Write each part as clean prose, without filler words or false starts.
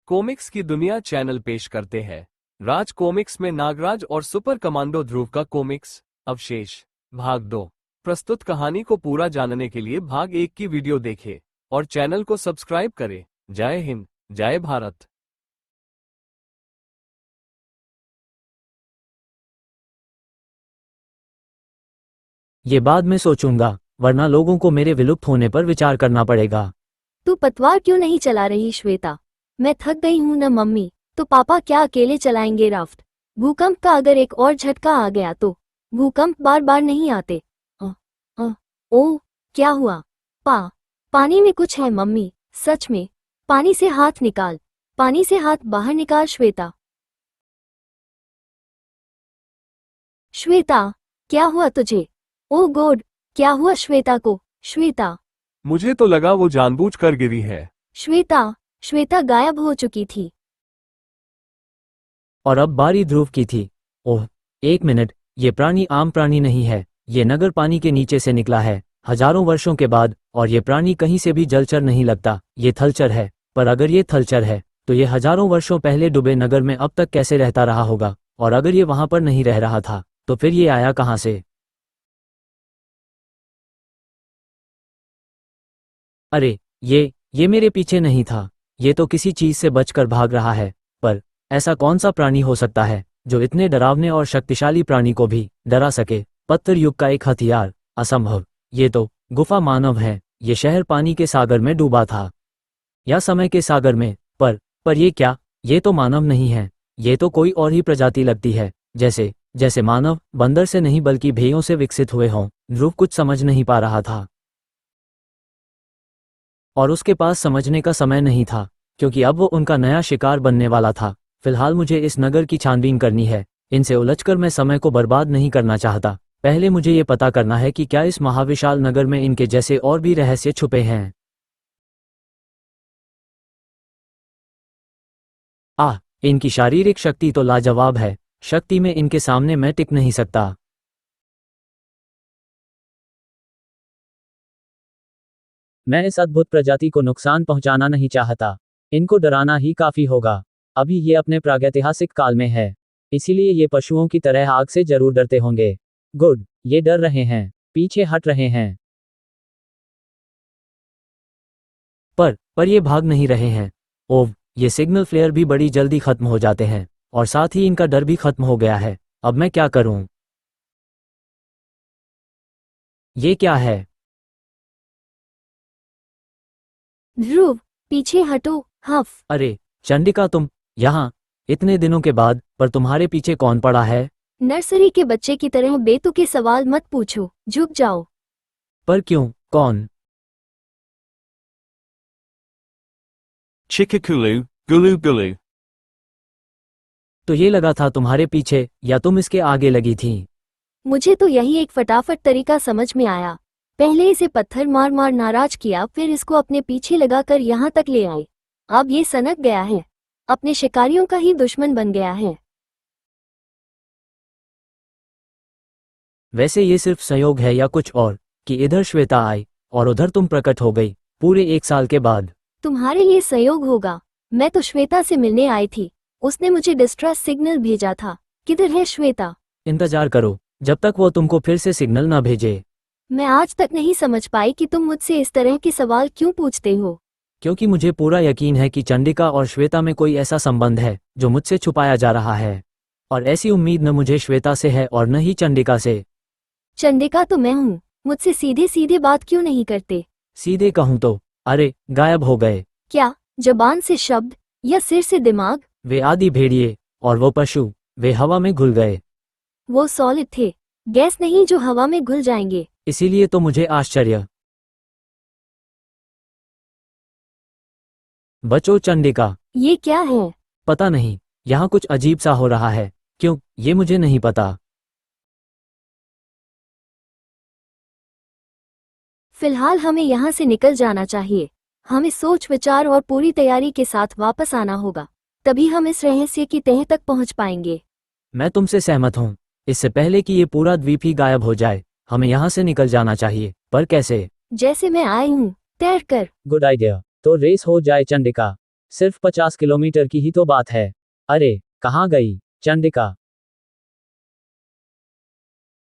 Comics की दुनिया channel पेश करते हैं। राज कॉमिक्स में नागराज और सुपर कमांडो ध्रुव का कॉमिक्स अवशेष भाग 2। प्रस्तुत कहानी को पूरा जानने के लिए भाग 1 की वीडियो देखें और चैनल को सब्सक्राइब करें। जय हिंद, जय भारत। ये बाद में सोचूंगा, वरना लोगों को मेरे विलुप्त होने पर विचार करना पड़ेगा। तू पतवार क्यों नहीं चला रही श्वेता? मैं थक गई हूं न मम्मी, तो पापा क्या अकेले चलाएंगे राफ्ट? भूकंप का अगर एक और झटका आ गया तो? भूकंप बार बार नहीं आते। ओ, क्या हुआ? पानी में कुछ है मम्मी, सच में। पानी से हाथ निकाल, पानी से हाथ बाहर निकाल श्वेता। श्वेता, क्या हुआ तुझे? ओ गॉड, क्या हुआ श्वेता को? श्वेता, मुझे तो लगा वो जानबूझकर गिरी है। श्वेता गायब हो चुकी थी। और अब बारी ध्रुव की थी। ओह, एक मिनट, ये प्राणी आम प्राणी नहीं है। ये नगर पानी के नीचे से निकला है, हजारों वर्षों के बाद, और ये प्राणी कहीं से भी जलचर नहीं लगता। ये थलचर है। पर अगर ये थलचर है, तो ये हजारों वर्षों पहले डूबे नगर में अब तक कैसे रहता रहा होगा? और अगर ये वहां पर नहीं रह रहा था, तो फिर ये आया कहां से? अरे, ये मेरे पीछे नहीं था। ये तो किसी चीज से बचकर भाग रहा है। पर ऐसा कौन सा प्राणी हो सकता है जो इतने डरावने और शक्तिशाली प्राणी को भी डरा सके? पत्थर युग का एक हथियार? असंभव। ये तो गुफा मानव है। ये शहर पानी के सागर में डूबा था, या समय के सागर में। पर ये क्या? ये तो मानव नहीं है। ये तो कोई और ही प्रजाति लगती है, जैसे मानव बंदर से नहीं बल्कि भेड़ों से विकसित हुए हों। ध्रुव कुछ समझ नहीं पा रहा था, और उसके पास समझने का समय नहीं था, क्योंकि अब वो उनका नया शिकार बनने वाला था। फिलहाल मुझे इस नगर की छानबीन करनी है। इनसे उलझकर मैं समय को बर्बाद नहीं करना चाहता। पहले मुझे ये पता करना है कि क्या इस महाविशाल नगर में इनके जैसे और भी रहस्य छुपे हैं। इनकी शारीरिक शक्ति तो लाजवाब है। शक्ति में इनके सामने मैं टिक नहीं सकता। मैं इस अद्भुत प्रजाति को नुकसान पहुंचाना नहीं चाहता। इनको डराना ही काफी होगा। अभी ये अपने प्रागैतिहासिक काल में है, इसीलिए ये पशुओं की तरह आग से जरूर डरते होंगे। गुड, ये डर रहे हैं, पीछे हट रहे हैं। पर ये भाग नहीं रहे हैं। ओह, ये सिग्नल फ्लेयर भी बड़ी जल्दी खत्म हो जाते हैं, और साथ ही इनका डर भी खत्म हो गया है। अब मैं क्या करूं? ये क्या है? ध्रुव, पीछे हटो। हफ। अरे चंडिका, तुम यहाँ इतने दिनों के बाद? पर तुम्हारे पीछे कौन पड़ा है? नर्सरी के बच्चे की तरह बेतुके सवाल मत पूछो, झुक जाओ। पर क्यों? कौन? चिककुलू गुलू गुलू। तो ये लगा था तुम्हारे पीछे, या तुम इसके आगे लगी थी? मुझे तो यही एक फटाफट तरीका समझ में आया। पहले इसे पत्थर मार मार नाराज किया, फिर इसको अपने पीछे लगाकर यहाँ तक ले आए। अब ये सनक गया है, अपने शिकारियों का ही दुश्मन बन गया है। वैसे ये सिर्फ संयोग है या कुछ और, कि इधर श्वेता आई और उधर तुम प्रकट हो गई, पूरे 1 साल के बाद? तुम्हारे लिए संयोग होगा। मैं तो श्वेता से मिलने आई थी, उसने मुझे डिस्ट्रेस सिग्नल भेजा था। किधर है श्वेता? इंतजार करो जब तक वो तुमको फिर से सिग्नल ना भेजे। मैं आज तक नहीं समझ पाई कि तुम मुझसे इस तरह के सवाल क्यों पूछते हो। क्योंकि मुझे पूरा यकीन है कि चंडिका और श्वेता में कोई ऐसा संबंध है जो मुझसे छुपाया जा रहा है, और ऐसी उम्मीद न मुझे श्वेता से है और न ही चंडिका से। चंडिका तो मैं हूँ, मुझसे सीधे सीधे बात क्यों नहीं करते? सीधे कहूँ तो, अरे गायब हो गए। क्या जबान से शब्द या सिर से दिमाग? वे आदि भेड़िए और वो पशु, वे हवा में घुल गए। वो सॉलिड थे, गैस नहीं जो हवा में घुल जाएंगे। इसीलिए तो मुझे आश्चर्य। बचो चंडिका। ये क्या है? पता नहीं, यहाँ कुछ अजीब सा हो रहा है। क्यों, ये मुझे नहीं पता। फिलहाल हमें यहाँ से निकल जाना चाहिए। हमें सोच विचार और पूरी तैयारी के साथ वापस आना होगा, तभी हम इस रहस्य की तह तक पहुँच पाएंगे। मैं तुमसे सहमत हूँ। इससे पहले कि ये पूरा द्वीप ही गायब हो जाए, हमें यहाँ से निकल जाना चाहिए। पर कैसे? जैसे मैं आई हूँ, तैर कर। Good idea. तो रेस हो जाए चंडिका। सिर्फ 50 किलोमीटर की ही तो बात है। अरे, कहाँ गई चंडिका?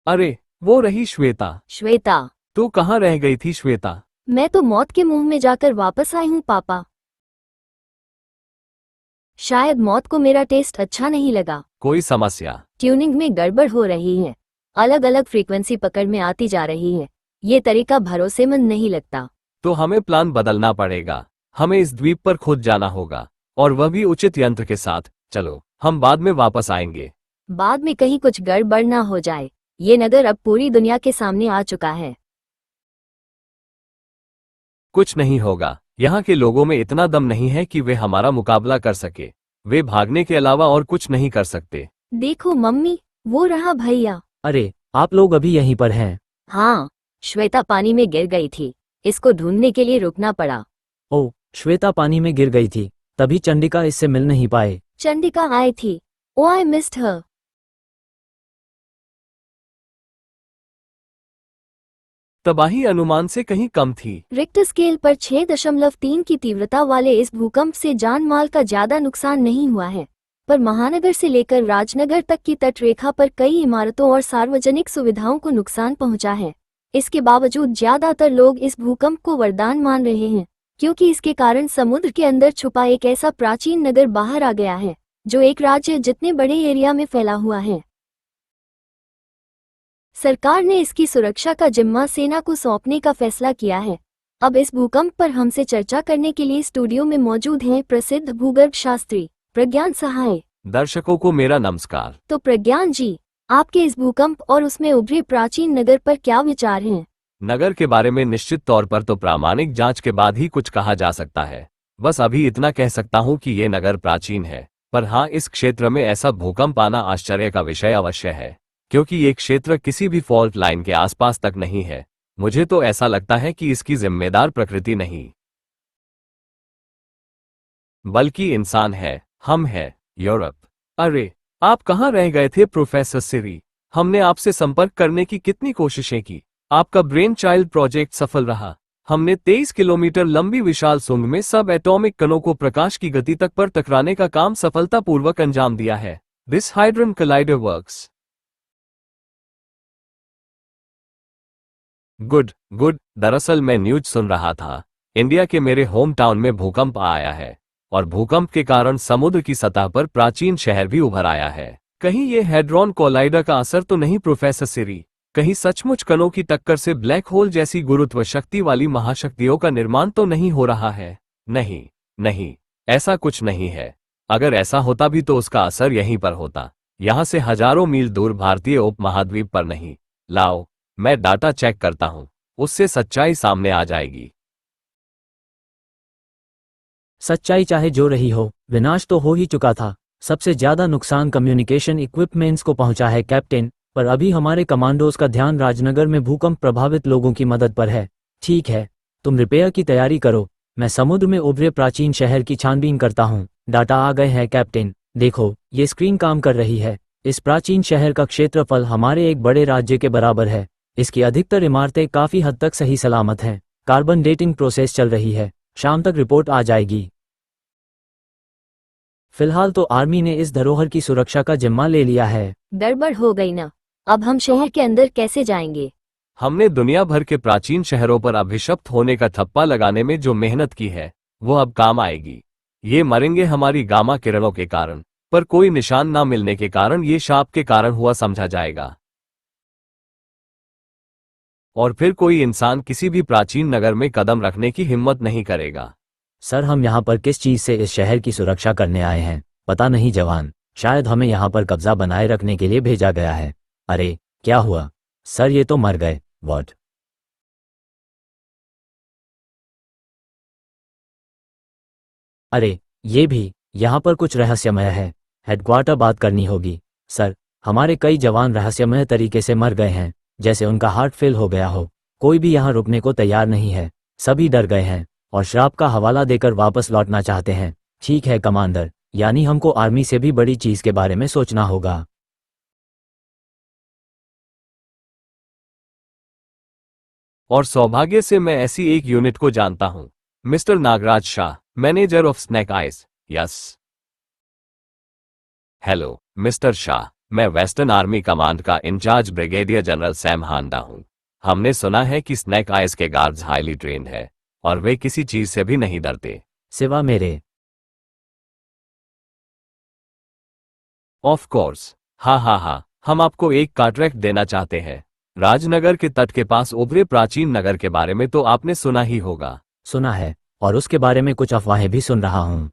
अरे, वो रही श्वेता। श्वेता, तू कहाँ रह गई थी श्वेता? मैं तो मौत के मुंह में जाकर वापस आई हूँ पापा। शायद मौत को मेरा टेस्ट अच्छा नहीं लगा। कोई समस्या? ट्यूनिंग में गड़बड़ हो रही है। अलग अलग फ्रीक्वेंसी पकड़ में आती जा रही है। ये तरीका भरोसेमंद नहीं लगता। तो हमें प्लान बदलना पड़ेगा। हमें इस द्वीप पर खुद जाना होगा, और वह भी उचित यंत्र के साथ। चलो, हम बाद में वापस आएंगे। बाद में कहीं कुछ गड़बड़ ना हो जाए। ये नगर अब पूरी दुनिया के सामने आ चुका है। कुछ नहीं होगा। यहाँ के लोगों में इतना दम नहीं है कि वे हमारा मुकाबला कर सके। वे भागने के अलावा और कुछ नहीं कर सकते। देखो मम्मी, वो रहा भैया। अरे, आप लोग अभी यहीं पर हैं? हाँ, श्वेता पानी में गिर गई थी। इसको ढूंढने के लिए रुकना पड़ा। ओह, श्वेता पानी में गिर गई थी, तभी चंडिका इससे मिल नहीं पाए। चंडिका आई थी। ओ आई मिस्ड हर। तबाही अनुमान से कहीं कम थी। रिक्टर स्केल पर 6.3 की तीव्रता वाले इस भूकंप से जान माल का ज्यादा नुकसान नहीं हुआ है, पर महानगर से लेकर राजनगर तक की तटरेखा पर कई इमारतों और सार्वजनिक सुविधाओं को नुकसान पहुंचा है। इसके बावजूद ज्यादातर लोग इस भूकंप को वरदान मान रहे हैं, क्योंकि इसके कारण समुद्र के अंदर छुपा एक ऐसा प्राचीन नगर बाहर आ गया है, जो एक राज्य जितने बड़े एरिया में फैला हुआ है। सरकार ने इसकी सुरक्षा का जिम्मा सेना को सौंपने का फैसला किया है। अब इस भूकंप पर हमसे चर्चा करने के लिए स्टूडियो में मौजूद हैं प्रसिद्ध भूगर्भ शास्त्री प्रज्ञान सहाय। दर्शकों को मेरा नमस्कार। तो प्रज्ञान जी, आपके इस भूकंप और उसमें उभरे प्राचीन नगर पर क्या विचार हैं? नगर के बारे में निश्चित तौर पर तो प्रामाणिक जांच के बाद ही कुछ कहा जा सकता है। बस अभी इतना कह सकता हूं कि ये नगर प्राचीन है, पर हाँ, इस क्षेत्र में ऐसा भूकंप आना आश्चर्य का विषय अवश्य है, क्योंकि ये क्षेत्र किसी भी फॉल्ट लाइन के आसपास तक नहीं है। मुझे तो ऐसा लगता है कि इसकी जिम्मेदार प्रकृति नहीं, बल्कि इंसान है। हम हैं यूरोप। अरे, आप कहाँ रह गए थे प्रोफेसर सिरी? हमने आपसे संपर्क करने की कितनी कोशिशें की। आपका ब्रेन चाइल्ड प्रोजेक्ट सफल रहा। हमने 23 किलोमीटर लंबी विशाल सुंग में सब एटॉमिक कणों को प्रकाश की गति तक पर टकराने का काम सफलतापूर्वक अंजाम दिया है। This hadron collider works. Good good. दरअसल मैं न्यूज सुन रहा था। इंडिया के मेरे होम टाउन में भूकंप आया है, और भूकंप के कारण समुद्र की सतह पर प्राचीन शहर भी उभर आया है। कहीं ये हैड्रॉन कोलाइडर का असर तो नहीं प्रोफेसर सिरी? कहीं सचमुच कणों की टक्कर से ब्लैक होल जैसी गुरुत्व शक्ति वाली महाशक्तियों का निर्माण तो नहीं हो रहा है? नहीं नहीं, ऐसा कुछ नहीं है। अगर ऐसा होता भी तो उसका असर यहीं पर होता, यहां से हजारों मील दूर भारतीय उपमहाद्वीप पर नहीं। लाओ, मैं डाटा चेक करता हूं, उससे सच्चाई सामने आ जाएगी। सच्चाई चाहे जो रही हो, विनाश तो हो ही चुका था। सबसे ज्यादा नुकसान कम्युनिकेशन इक्विपमेंट्स को पहुंचा है कैप्टन, पर अभी हमारे कमांडोज का ध्यान राजनगर में भूकंप प्रभावित लोगों की मदद पर है। ठीक है, तुम रिपेयर की तैयारी करो, मैं समुद्र में उभरे प्राचीन शहर की छानबीन करता हूँ। डाटा आ गए हैं कैप्टन, देखो ये स्क्रीन काम कर रही है। इस प्राचीन शहर का क्षेत्रफल हमारे एक बड़े राज्य के बराबर है। इसकी अधिकतर इमारतें काफी हद तक सही सलामत हैं। कार्बन डेटिंग प्रोसेस चल रही है, शाम तक रिपोर्ट आ जाएगी। फिलहाल तो आर्मी ने इस धरोहर की सुरक्षा का जिम्मा ले लिया है। गड़बड़ हो गई ना। अब हम शहर के अंदर कैसे जाएंगे? हमने दुनिया भर के प्राचीन शहरों पर अभिशप्त होने का ठप्पा लगाने में जो मेहनत की है, वो अब काम आएगी। ये मरेंगे हमारी गामा किरणों के कारण, पर कोई निशान ना मिलने के कारण ये शाप के कारण हुआ समझा जाएगा। और फिर कोई इंसान किसी भी प्राचीन नगर में कदम रखने की हिम्मत नहीं करेगा। सर, हम यहाँ पर किस चीज से इस शहर की सुरक्षा करने आए हैं पता नहीं जवान। शायद हमें यहाँ पर कब्जा बनाए रखने के लिए भेजा गया है। अरे, क्या हुआ? सर, ये तो मर गए। व्हाट? अरे, ये भी यहाँ पर कुछ रहस्यमय है। हेडक्वार्टर बात करनी होगी। सर, हमारे कई जवान रहस्यमय तरीके से मर गए हैं, जैसे उनका हार्ट फेल हो गया हो। कोई भी यहाँ रुकने को तैयार नहीं है, सभी डर गए हैं और श्राप का हवाला देकर वापस लौटना चाहते हैं। ठीक है कमांडर, यानी हमको आर्मी से भी बड़ी चीज के बारे में सोचना होगा। और सौभाग्य से मैं ऐसी एक यूनिट को जानता हूं, mister Nagaraj Shah. Manager of Snake Eyes. Yes. Hello mister Shah, मैं वेस्टर्न आर्मी कमांड का in charge brigadier general Sam Handa हूं। हमने सुना है कि स्नैक आइस के गार्ड्स हाईली ट्रेन्ड है और वे किसी चीज से भी नहीं डरते। सिवा मेरे। ऑफ कोर्स, हाँ, हम आपको एक कॉन्ट्रैक्ट देना चाहते हैं। राजनगर के तट के पास उभरे प्राचीन नगर के बारे में तो आपने सुना ही होगा। सुना है, और उसके बारे में कुछ अफवाहें भी सुन रहा हूँ।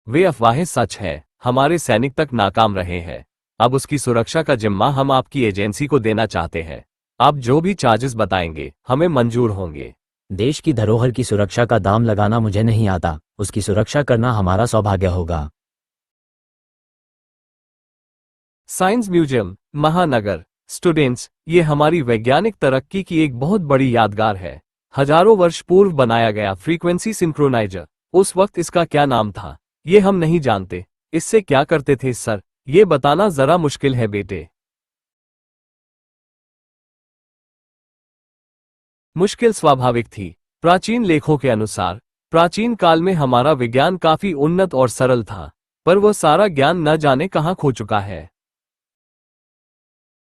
वे अफवाहें सच है, हमारे सैनिक तक नाकाम रहे हैं। अब उसकी सुरक्षा का जिम्मा हम आपकी एजेंसी को देना चाहते हैं। आप जो भी चार्जेस बताएंगे हमें मंजूर होंगे। देश की धरोहर की सुरक्षा का दाम लगाना मुझे नहीं आता, उसकी सुरक्षा करना हमारा सौभाग्य होगा। साइंस म्यूजियम, महानगर। स्टूडेंट्स, ये हमारी वैज्ञानिक तरक्की की एक बहुत बड़ी यादगार है। हजारों वर्ष पूर्व बनाया गया फ्रीक्वेंसी सिंक्रोनाइजर। उस वक्त इसका क्या नाम था ये हम नहीं जानते। इससे क्या करते थे सर, ये बताना जरा मुश्किल है बेटे। मुश्किल स्वाभाविक थी। प्राचीन लेखों के अनुसार प्राचीन काल में हमारा विज्ञान काफी उन्नत और सरल था, पर वह सारा ज्ञान न जाने कहां खो चुका है।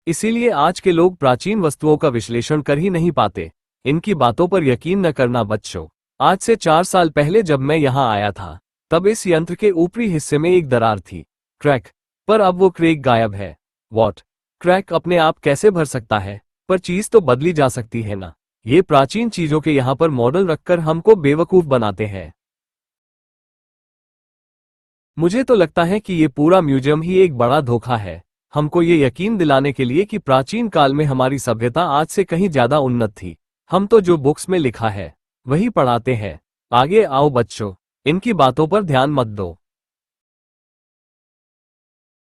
इसीलिए आज के लोग प्राचीन वस्तुओं का विश्लेषण कर ही नहीं पाते। इनकी बातों पर यकीन न करना बच्चों। आज से 4 साल पहले जब मैं यहां आया था, तब इस यंत्र के ऊपरी हिस्से में एक दरार थी, क्रैक। पर अब वो क्रैक गायब है। वॉट? क्रैक अपने आप कैसे भर सकता है? पर चीज तो बदली जा सकती है ना। ये प्राचीन चीजों के यहां पर मॉडल रखकर हमको बेवकूफ बनाते हैं। मुझे तो लगता है कि ये पूरा म्यूजियम ही एक बड़ा धोखा है, हमको ये यकीन दिलाने के लिए कि प्राचीन काल में हमारी सभ्यता आज से कहीं ज्यादा उन्नत थी। हम तो जो बुक्स में लिखा है वही पढ़ाते हैं। आगे आओ बच्चों, इनकी बातों पर ध्यान मत दो।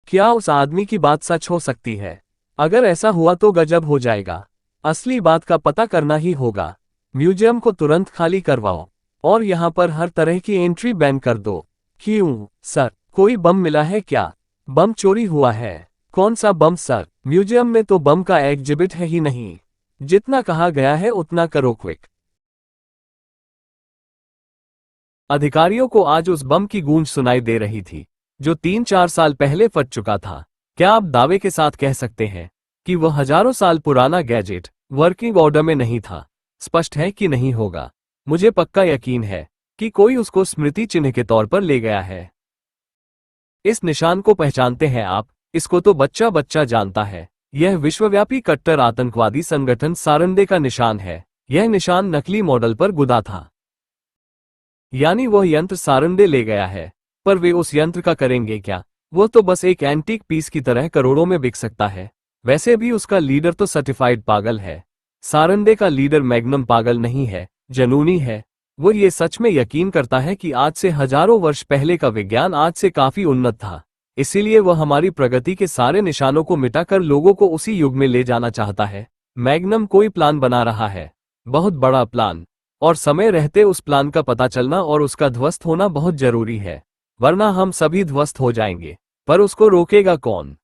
क्या उस आदमी की बात सच हो सकती है? अगर ऐसा हुआ तो गजब हो जाएगा। असली बात का पता करना ही होगा। म्यूजियम को तुरंत खाली करवाओ और यहाँ पर हर तरह की एंट्री बैन कर दो। क्यों सर, कोई बम मिला है क्या? बम चोरी हुआ है? कौन सा बम सर? म्यूजियम में तो बम का एग्जिबिट है ही नहीं। जितना कहा गया है उतना करो क्विक। अधिकारियों को आज उस बम की गूंज सुनाई दे रही थी जो 3-4 साल पहले फट चुका था। क्या आप दावे के साथ कह सकते हैं कि वह हजारों साल पुराना गैजेट वर्किंग ऑर्डर में नहीं था? स्पष्ट है कि नहीं होगा। मुझे पक्का यकीन है कि कोई उसको स्मृति चिन्ह के तौर पर ले गया है। इस निशान को पहचानते हैं आप? इसको तो बच्चा बच्चा जानता है। यह विश्वव्यापी कट्टर आतंकवादी संगठन सारंडे का निशान है। यह निशान नकली मॉडल पर गुदा था। यानी वह यंत्र सारंडे ले गया है, पर वे उस यंत्र का करेंगे क्या? वो तो बस एक एंटीक पीस की तरह करोड़ों में बिक सकता है। वैसे भी उसका लीडर तो सर्टिफाइड पागल है। सारंडे का लीडर मैग्नम पागल नहीं है, जनूनी है। वो ये सच में यकीन करता है कि आज से हजारों वर्ष पहले का विज्ञान आज से काफी उन्नत था। इसीलिए वह हमारी प्रगति के सारे निशानों को मिटाकर लोगों को उसी युग में ले जाना चाहता है। मैग्नम कोई प्लान बना रहा है, बहुत बड़ा प्लान, और समय रहते उस प्लान का पता चलना और उसका ध्वस्त होना बहुत जरूरी है, वरना हम सभी ध्वस्त हो जाएंगे। पर उसको रोकेगा कौन?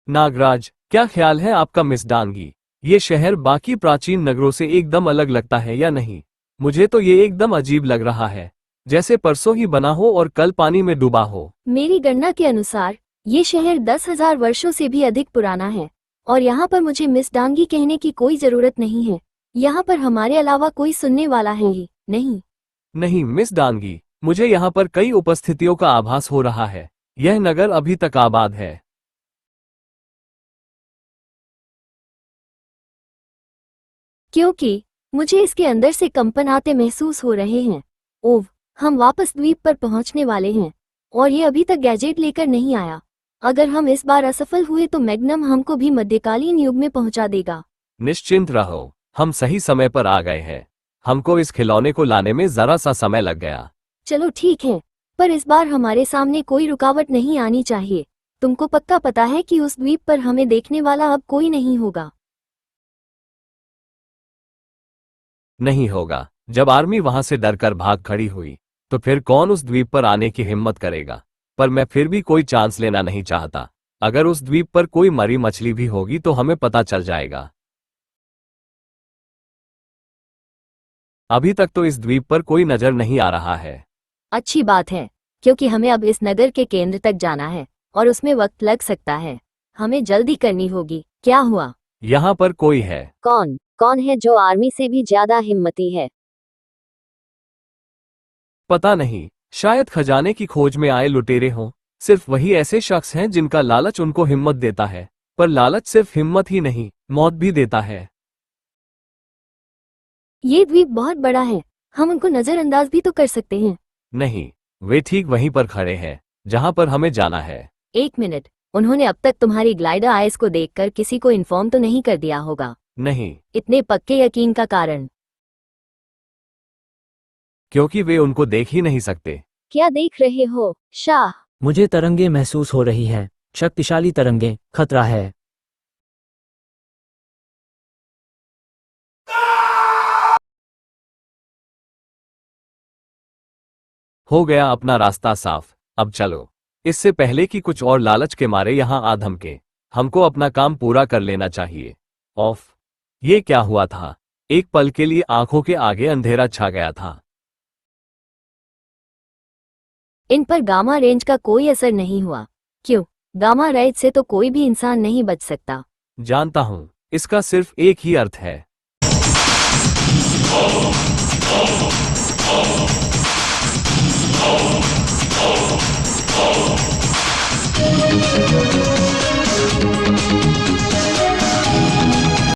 नागराज, क्या ख्याल है आपका मिस डांगी? ये शहर बाकी प्राचीन नगरों से एकदम अलग लगता है या नहीं? मुझे तो ये एकदम अजीब लग रहा है, जैसे परसों ही बना हो और कल पानी में डूबा हो। मेरी गणना के अनुसार ये शहर 10,000 वर्षों से भी अधिक पुराना है, और यहाँ पर मुझे मिस डांगी कहने की कोई जरूरत नहीं है। यहाँ पर हमारे अलावा कोई सुनने वाला है ही नहीं। नहीं मिस डांगी, मुझे यहाँ पर कई उपस्थितियों का आभास हो रहा है। यह नगर अभी तक आबाद है। क्योंकि मुझे इसके अंदर से कंपन आते महसूस हो रहे हैं। ओह, हम वापस द्वीप पर पहुंचने वाले हैं, और ये अभी तक गैजेट लेकर नहीं आया। अगर हम इस बार असफल हुए तो मैग्नम हमको भी मध्यकालीन युग में पहुंचा देगा। निश्चिंत रहो, हम सही समय पर आ गए हैं। हमको इस खिलौने को लाने में जरा सा समय लग गया। चलो ठीक है, पर इस बार हमारे सामने कोई रुकावट नहीं आनी चाहिए। तुमको पक्का पता है कि उस द्वीप पर हमें देखने वाला अब कोई नहीं होगा? नहीं होगा। जब आर्मी वहां से डरकर भाग खड़ी हुई, तो फिर कौन उस द्वीप पर आने की हिम्मत करेगा? पर मैं फिर भी कोई चांस लेना नहीं चाहता। अगर उस द्वीप पर कोई मरी मछली भी होगी तो हमें पता चल जाएगा। अभी तक तो इस द्वीप पर कोई नजर नहीं आ रहा है। अच्छी बात है, क्योंकि हमें अब इस नगर के केंद्र तक जाना है और उसमें वक्त लग सकता है। हमें जल्दी करनी होगी। क्या हुआ? यहाँ पर कोई है। कौन कौन है जो आर्मी से भी ज्यादा हिम्मती है? पता नहीं, शायद खजाने की खोज में आए लुटेरे हों। सिर्फ वही ऐसे शख्स हैं जिनका लालच उनको हिम्मत देता है, पर लालच सिर्फ हिम्मत ही नहीं, मौत भी देता है। ये द्वीप बहुत बड़ा है, हम उनको नजरअंदाज भी तो कर सकते हैं। नहीं, वे ठीक वहीं पर खड़े हैं जहां पर हमें जाना है। 1 मिनट, उन्होंने अब तक तुम्हारी ग्लाइडर आइस को देखकर किसी को इन्फॉर्म तो नहीं कर दिया होगा? नहीं, इतने पक्के यकीन का कारण? क्योंकि वे उनको देख ही नहीं सकते। क्या देख रहे हो, शाह? मुझे तरंगे महसूस हो रही हैं, शक्तिशाली तरंगे, खतरा है। हो गया अपना रास्ता साफ, अब चलो। इससे पहले कि कुछ और लालच के मारे यहाँ आ धमके, हमको अपना काम पूरा कर लेना चाहिए। ऑफ। ये क्या हुआ था? एक पल के लिए आंखों के आगे अंधेरा छा गया था। इन पर गामा रेंज का कोई असर नहीं हुआ। क्यों? गामा रेंज से तो कोई भी इंसान नहीं बच सकता। जानता हूं, इसका सिर्फ एक ही अर्थ है।